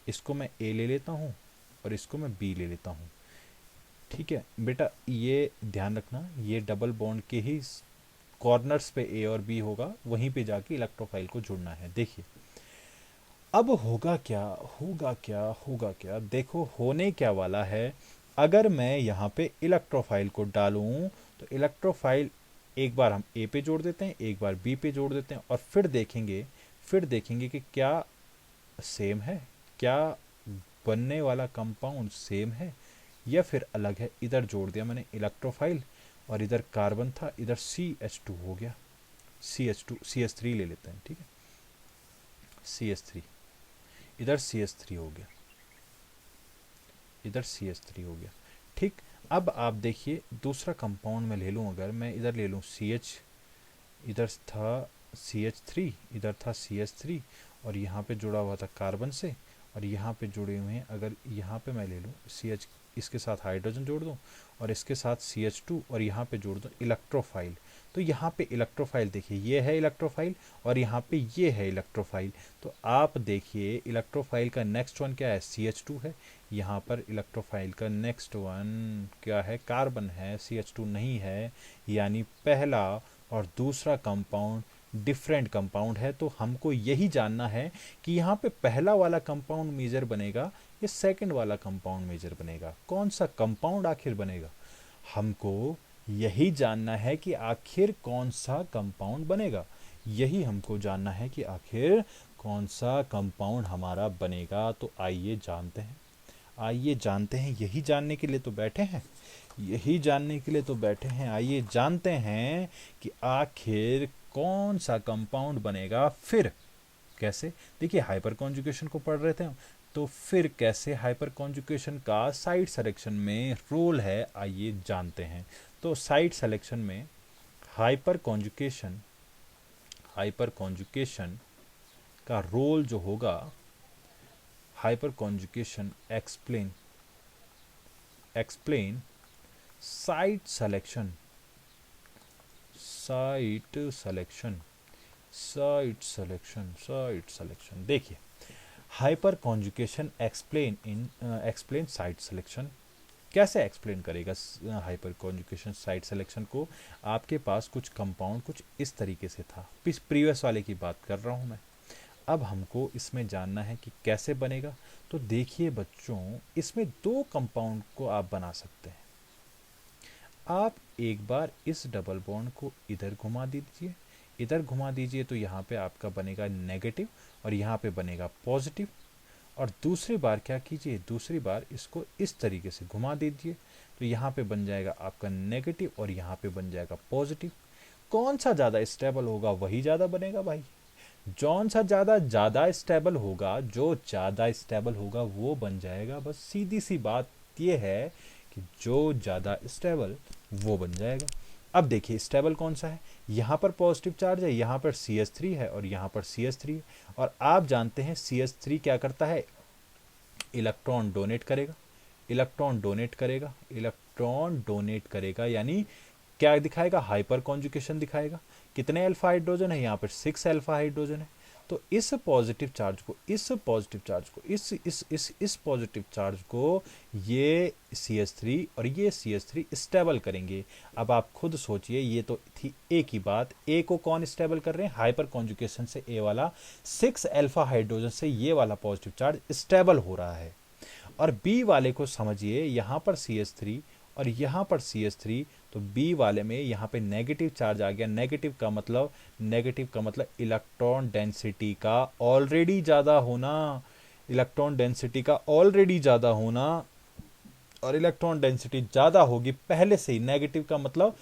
इसको मैं A ले लेता हूँ और इसको मैं B ले लेता हूँ। ठीक है बेटा, ये ध्यान रखना, ये डबल बॉन्ड के ही कॉर्नर्स पे A और B होगा, वहीं पे जाके इलेक्ट्रोफाइल को जुड़ना है। देखिए अब होगा क्या, होगा क्या, होगा क्या, देखो होने क्या वाला है। अगर मैं यहाँ पे इलेक्ट्रोफाइल को डालूं तो इलेक्ट्रोफाइल एक बार हम A पे जोड़ देते हैं, एक बार B पे जोड़ देते हैं, और फिर देखेंगे कि क्या सेम है, क्या बनने वाला कंपाउंड सेम है या फिर अलग है। इधर जोड़ दिया मैंने इलेक्ट्रोफाइल और इधर कार्बन था, इधर CH2 हो गया, CH2 CH3 ले लेते हैं, ठीक है, CH3, इधर CH3 हो गया, इधर CH3 हो गया। ठीक, अब आप देखिए दूसरा कंपाउंड में ले लूँ, अगर मैं इधर ले लूँ CH, इधर था CH3, इधर था CH3, और यहाँ पे जुड़ा हुआ था कार्बन से, और यहाँ पे जुड़े हुए हैं। अगर यहाँ पे मैं ले लूँ CH, इसके साथ हाइड्रोजन जोड़ दूँ और इसके साथ CH2 और यहाँ पे जोड़ दूँ इलेक्ट्रोफाइल, तो यहाँ पे इलेक्ट्रोफाइल देखिए, ये है इलेक्ट्रोफाइल और यहाँ पे ये है इलेक्ट्रोफाइल। तो आप देखिए इलेक्ट्रोफाइल का नेक्स्ट वन क्या है, CH2 है। यहाँ पर इलेक्ट्रोफाइल का नेक्स्ट वन क्या है, कार्बन है, CH2 नहीं है। यानी पहला और दूसरा कंपाउंड डिफरेंट कंपाउंड है। तो हमको यही जानना है कि यहाँ पे पहला वाला कंपाउंड मेजर बनेगा या सेकंड वाला कंपाउंड मेजर बनेगा, कौन सा कंपाउंड आखिर बनेगा। हमको यही जानना है कि आखिर कौन सा कंपाउंड बनेगा, यही हमको जानना है कि आखिर कौन सा कंपाउंड हमारा बनेगा। तो आइए जानते हैं, आइए जानते हैं, यही जानने के लिए तो बैठे हैं, यही जानने के लिए तो बैठे हैं। आइए जानते हैं कि आखिर कौन सा कंपाउंड बनेगा। फिर कैसे, देखिए हाइपर कॉन्जुगेशन को पढ़ रहे थे हम, तो फिर कैसे हाइपर कॉन्जुगेशन का साइट सिलेक्शन में रोल है, आइए जानते हैं। तो साइट सिलेक्शन में हाइपर कॉन्जुगेशन का रोल जो होगा, hyperconjugation explain site selection, देखिए hyperconjugation explain site selection. कैसे एक्सप्लेन करेगा हाइपर कॉन्जुगेशन साइट सिलेक्शन को। आपके पास कुछ कंपाउंड कुछ इस तरीके से था, प्रीवियस वाले की बात कर रहा हूं मैं। अब हमको इसमें जानना है कि कैसे बनेगा। तो देखिए बच्चों, इसमें दो कंपाउंड को आप बना सकते हैं। आप एक बार इस डबल बॉन्ड को इधर घुमा दीजिए, इधर घुमा दीजिए, तो यहाँ पे आपका बनेगा नेगेटिव और यहाँ पे बनेगा पॉजिटिव। और दूसरी बार क्या कीजिए, दूसरी बार इसको इस तरीके से घुमा दीजिए, तो यहाँ पे बन जाएगा आपका नेगेटिव और यहाँ पे बन जाएगा पॉजिटिव। कौन सा ज़्यादा स्टेबल होगा वही ज़्यादा बनेगा भाई, जौन सा ज़्यादा स्टेबल होगा, जो ज़्यादा स्टेबल होगा वो बन जाएगा। बस सीधी सी बात ये है कि जो ज़्यादा स्टेबल वो बन जाएगा। अब देखिए स्टेबल कौन सा है, यहाँ पर पॉजिटिव चार्ज है, यहाँ पर CH3 है और यहाँ पर CH3 है। और आप जानते हैं CH3 क्या करता है, इलेक्ट्रॉन डोनेट करेगा, इलेक्ट्रॉन डोनेट करेगा। यानी क्या दिखाएगा, हाइपर कॉन्जुगेशन दिखाएगा। कितने अल्फा हाइड्रोजन है, यहाँ पर 6 अल्फा हाइड्रोजन है। तो इस पॉजिटिव चार्ज को इस पॉजिटिव चार्ज को इस पॉजिटिव चार्ज को ये CH3 और ये CH3 स्टेबल करेंगे। अब आप खुद सोचिए, ये तो थी ए की बात। ए को कौन स्टेबल कर रहे हैं? हाइपर कॉन्जुगेशन से ए वाला 6 अल्फा हाइड्रोजन से ये वाला पॉजिटिव चार्ज स्टेबल हो रहा है। और बी वाले को समझिए, यहाँ पर CH3 और यहाँ पर CH3, तो बी वाले में यहाँ पे नेगेटिव चार्ज आ गया। नेगेटिव का मतलब इलेक्ट्रॉन डेंसिटी का ऑलरेडी ज़्यादा होना, इलेक्ट्रॉन डेंसिटी का ऑलरेडी ज़्यादा होना। और इलेक्ट्रॉन डेंसिटी ज़्यादा होगी पहले से ही। नेगेटिव का मतलब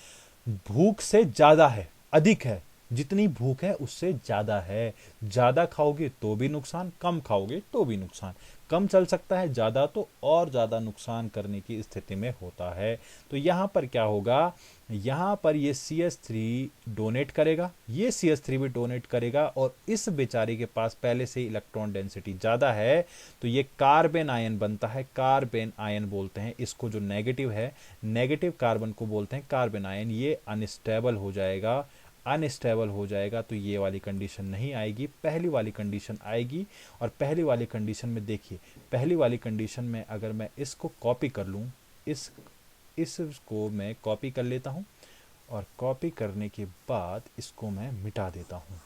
भूख से ज़्यादा है, अधिक है। जितनी भूख है उससे ज़्यादा है। ज़्यादा खाओगे तो भी नुकसान, कम खाओगे तो भी नुकसान। कम चल सकता है, ज़्यादा तो और ज़्यादा नुकसान करने की स्थिति में होता है। तो यहाँ पर क्या होगा? यहाँ पर ये CH3 डोनेट करेगा, ये CH3 भी डोनेट करेगा। और इस बेचारे के पास पहले से ही इलेक्ट्रॉन डेंसिटी ज़्यादा है, तो ये कार्बन आयन बनता है। कार्बन आयन बोलते हैं इसको, जो नेगेटिव है, नेगेटिव कार्बन को बोलते हैं कार्बन आयन। ये अनस्टेबल हो जाएगा। अनस्टेबल हो जाएगा तो ये वाली कंडीशन नहीं आएगी, पहली वाली कंडीशन आएगी। और पहली वाली कंडीशन में देखिए, पहली वाली कंडीशन में अगर मैं इसको कॉपी कर लूँ, इसको मैं कॉपी कर लेता हूँ, और कॉपी करने के बाद इसको मैं मिटा देता हूँ,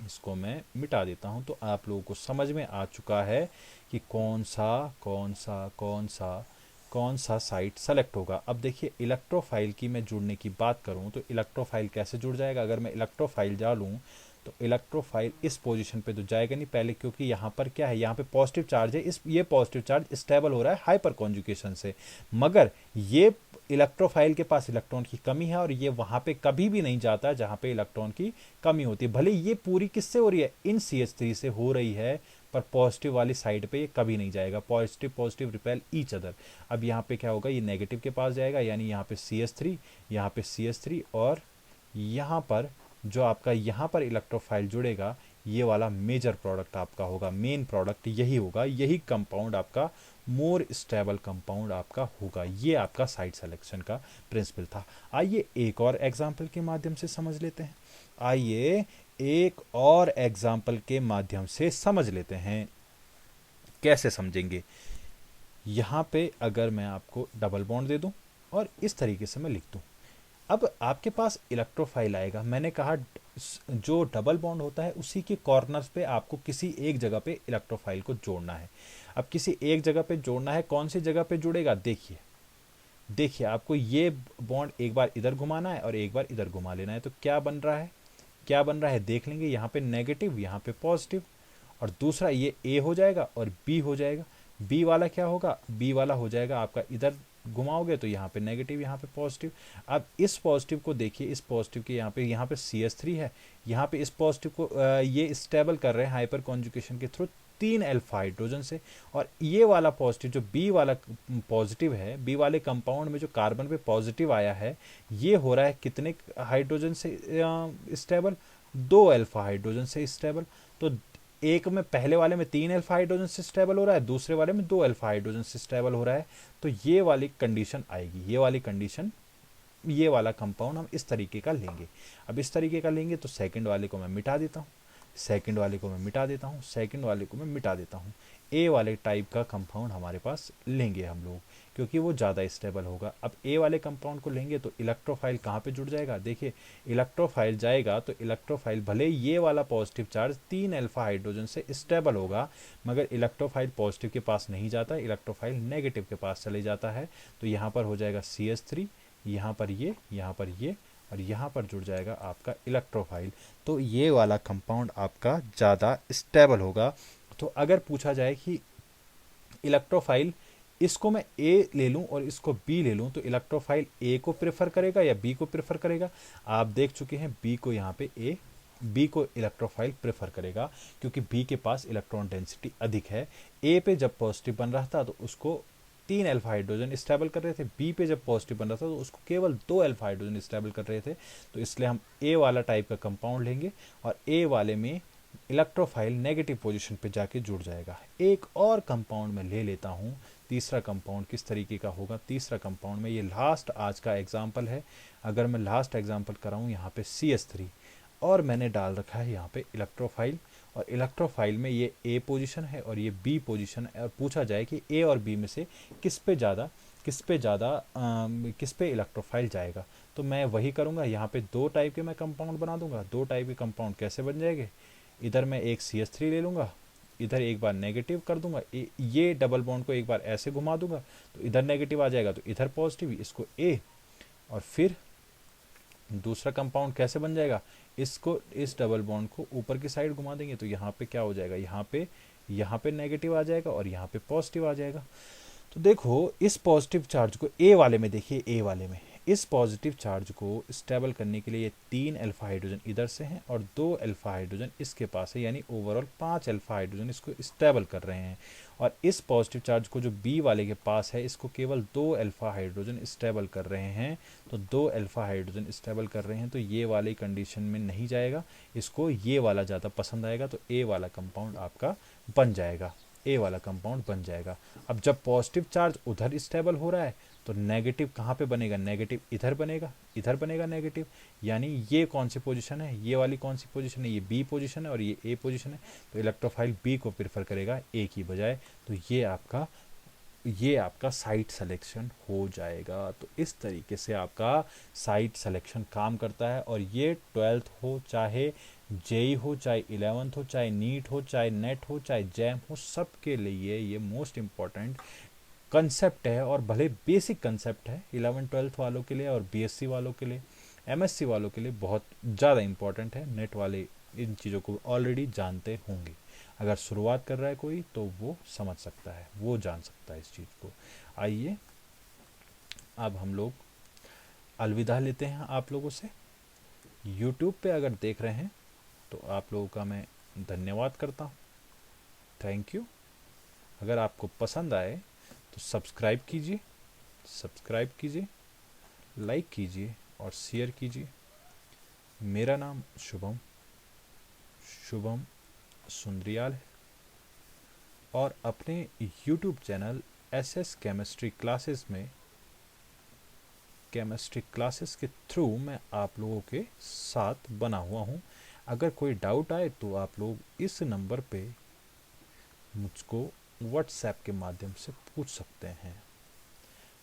इसको मैं मिटा देता हूँ। तो आप लोगों को समझ में आ चुका है कि कौन सा साइट सेलेक्ट होगा। अब देखिए, इलेक्ट्रोफाइल की मैं जुड़ने की बात करूं तो इलेक्ट्रोफाइल कैसे जुड़ जाएगा? अगर मैं इलेक्ट्रोफाइल जा लूं तो इलेक्ट्रोफाइल इस पोजीशन पे तो जाएगा नहीं पहले, क्योंकि यहाँ पर क्या है, यहाँ पे पॉजिटिव चार्ज है। ये पॉजिटिव चार्ज स्टेबल हो रहा है हाइपर कॉन्जुगेशन से। मगर ये इलेक्ट्रोफाइल के पास इलेक्ट्रॉन की कमी है, और ये वहां पे कभी भी नहीं जाता जहां पे इलेक्ट्रॉन की कमी होती है। भले ये पूरी किससे हो रही है? इन CH3 से हो रही है, पर पॉजिटिव वाली साइड पे ये कभी नहीं जाएगा। Positive repel each other. अब यहाँ पे क्या होगा? ये नेगेटिव के पास जाएगा, यानी यहाँ पे CH3, यहाँ पे CH3, और यहाँ पर जो आपका यहाँ पर इलेक्ट्रोफाइल जुड़ेगा, ये वाला मेजर प्रोडक्ट आपका होगा, मेन प्रोडक्ट यही होगा। यही कंपाउंड आपका मोर स्टेबल कंपाउंड आपका होगा। ये आपका साइट सिलेक्शन का प्रिंसिपल था। आइए एक और एग्जाम्पल के माध्यम से समझ लेते हैं। समझ लेते हैं कैसे समझेंगे। यहाँ पे अगर मैं आपको डबल बॉन्ड दे दूं और इस तरीके से मैं लिख दूं, अब आपके पास इलेक्ट्रोफाइल आएगा। मैंने कहा जो डबल बॉन्ड होता है उसी के कॉर्नर्स पे आपको किसी एक जगह पे इलेक्ट्रोफाइल को जोड़ना है। अब किसी एक जगह पे जोड़ना है, कौन सी जगह पे जुड़ेगा? देखिए आपको ये बॉन्ड एक बार इधर घुमाना है और एक बार इधर घुमा लेना है। तो क्या बन रहा है देख लेंगे। यहाँ पे नेगेटिव, यहाँ पे पॉजिटिव, और दूसरा ये ए हो जाएगा और बी हो जाएगा। बी वाला क्या होगा? बी वाला हो जाएगा आपका, इधर घुमाओगे तो यहाँ पे नेगेटिव, यहाँ पे पॉजिटिव। अब इस पॉजिटिव को देखिए, इस पॉजिटिव के यहाँ पे CH3 है, यहाँ पे इस पॉजिटिव को ये स्टेबल कर रहे हैं हाइपर कॉन्जुगेशन के थ्रू 3 अल्फा हाइड्रोजन से। और ये वाला पॉजिटिव, जो बी वाला पॉजिटिव है, बी वाले कंपाउंड में जो कार्बन पे पॉजिटिव आया है, ये हो रहा है कितने हाइड्रोजन से स्टेबल? 2 अल्फा हाइड्रोजन से स्टेबल। तो एक में, पहले वाले में 3 अल्फा हाइड्रोजन से स्टेबल हो रहा है, दूसरे वाले में 2 अल्फा हाइड्रोजन से स्टेबल हो रहा है। तो ये वाली कंडीशन आएगी, ये वाली कंडीशन, ये वाला कंपाउंड हम इस तरीके का लेंगे। अब इस तरीके का लेंगे तो सेकंड वाले को मैं मिटा देता हूँ, सेकंड वाले को मैं मिटा देता हूँ, सेकंड वाले को मैं मिटा देता हूँ। ए वाले टाइप का कंपाउंड हमारे पास लेंगे हम लोग, क्योंकि वो ज़्यादा स्टेबल होगा। अब ए वाले कंपाउंड को लेंगे तो इलेक्ट्रोफाइल कहाँ पे जुड़ जाएगा? देखिए, इलेक्ट्रोफाइल जाएगा तो इलेक्ट्रोफाइल, भले ये वाला पॉजिटिव चार्ज 3 अल्फा हाइड्रोजन से स्टेबल होगा, मगर इलेक्ट्रोफाइल पॉजिटिव के पास नहीं जाता, इलेक्ट्रोफाइल नेगेटिव के पास चले जाता है। तो यहाँ पर हो जाएगा CH3, यहाँ पर ये, और यहाँ पर जुड़ जाएगा आपका इलेक्ट्रोफाइल। तो ये वाला कंपाउंड आपका ज़्यादा स्टेबल होगा। तो अगर पूछा जाए कि इलेक्ट्रोफाइल, इसको मैं ए ले लूं और इसको बी ले लूं, तो इलेक्ट्रोफाइल ए को प्रेफर करेगा या बी को प्रेफर करेगा? आप देख चुके हैं बी को, यहाँ पे ए, बी को इलेक्ट्रोफाइल प्रेफर करेगा, क्योंकि बी के पास इलेक्ट्रॉन डेंसिटी अधिक है। ए पे जब पॉजिटिव बन रहा था तो उसको 3 अल्फा हाइड्रोजन स्टेबल कर रहे थे, बी पे जब पॉजिटिव बन रहा था तो उसको केवल 2 अल्फा हाइड्रोजन स्टेबल कर रहे थे। तो इसलिए हम ए वाला टाइप का कंपाउंड लेंगे, और ए वाले में इलेक्ट्रोफाइल नेगेटिव पोजीशन पे जाके जुड़ जाएगा। एक और कंपाउंड में ले लेता हूँ। तीसरा कंपाउंड किस तरीके का होगा? तीसरा कंपाउंड में, ये लास्ट आज का एग्जाम्पल है। अगर मैं लास्ट एग्जाम्पल कराऊँ, यहाँ पे CH3 और मैंने डाल रखा है यहाँ पे इलेक्ट्रोफाइल, और इलेक्ट्रोफाइल में ये ए पोजीशन है और ये बी पोजीशन है, और पूछा जाए कि ए और बी में से किस पे ज़्यादा किस पे इलेक्ट्रोफाइल जाएगा, तो मैं वही करूँगा। यहाँ पे दो टाइप के मैं कंपाउंड बना दूंगा। दो टाइप के कंपाउंड कैसे बन जाएंगे, इधर मैं एक CH3 ले लूँगा, इधर एक बार नेगेटिव कर दूंगा, ये डबल बॉन्ड को एक बार ऐसे घुमा दूंगा तो इधर नेगेटिव आ जाएगा, तो इधर पॉजिटिव, इसको ए। और फिर दूसरा कंपाउंड कैसे बन जाएगा, इसको इस डबल बॉन्ड को ऊपर की साइड घुमा देंगे तो यहाँ पे क्या हो जाएगा, यहाँ पे नेगेटिव आ जाएगा और यहाँ पे पॉजिटिव आ जाएगा। तो देखो इस पॉजिटिव चार्ज को ए वाले में देखिए, ए वाले में इस पॉजिटिव चार्ज को स्टेबल करने के लिए 3 अल्फा हाइड्रोजन इधर से हैं और 2 अल्फा हाइड्रोजन इसके पास है, यानी ओवरऑल 5 अल्फा हाइड्रोजन इसको स्टेबल कर रहे हैं। और इस पॉजिटिव चार्ज को जो बी वाले के पास है, इसको केवल 2 अल्फा हाइड्रोजन स्टेबल कर रहे हैं। तो 2 अल्फा हाइड्रोजन स्टेबल कर रहे हैं तो ये वाली कंडीशन में नहीं जाएगा, इसको ये वाला ज़्यादा पसंद आएगा, तो ए वाला कंपाउंड आपका बन जाएगा, ए वाला कंपाउंड बन जाएगा। अब जब पॉजिटिव चार्ज उधर स्टेबल हो रहा है तो नेगेटिव कहाँ पे बनेगा, नेगेटिव इधर बनेगा नेगेटिव, यानी ये कौन सी पोजीशन है, ये वाली कौन सी पोजीशन है, ये बी पोजीशन है और ये ए पोजीशन है, तो इलेक्ट्रोफाइल बी को प्रेफर करेगा ए की बजाय। तो ये आपका साइट सिलेक्शन हो जाएगा। तो इस तरीके से आपका साइट सिलेक्शन काम करता है। और ये 12th हो, चाहे जेई हो, चाहे 11th हो, चाहे नीट हो, चाहे नेट हो, चाहे जैम हो, सबके लिए ये मोस्ट इम्पॉर्टेंट कंसेप्ट है। और भले बेसिक कंसेप्ट है 11th-12th वालों के लिए और बीएससी वालों के लिए, एमएससी वालों के लिए बहुत ज़्यादा इम्पॉर्टेंट है। नेट वाले इन चीज़ों को ऑलरेडी जानते होंगे। अगर शुरुआत कर रहा है कोई तो वो समझ सकता है, वो जान सकता है इस चीज़ को। आइए अब हम लोग अलविदा लेते हैं आप लोगों से। यूट्यूब पे अगर देख रहे हैं तो आप लोगों का मैं धन्यवाद करता हूँ, थैंक यू। अगर आपको पसंद आए तो सब्सक्राइब कीजिए, लाइक कीजिए और शेयर कीजिए। मेरा नाम शुभम सुंदरियाल है और अपने YouTube channel SS chemistry classes में केमिस्ट्री क्लासेस के थ्रू मैं आप लोगों के साथ बना हुआ हूँ। अगर कोई डाउट आए तो आप लोग इस नंबर पे मुझको व्हाट्सएप के माध्यम से पूछ सकते हैं।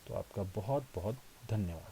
तो आपका बहुत बहुत धन्यवाद।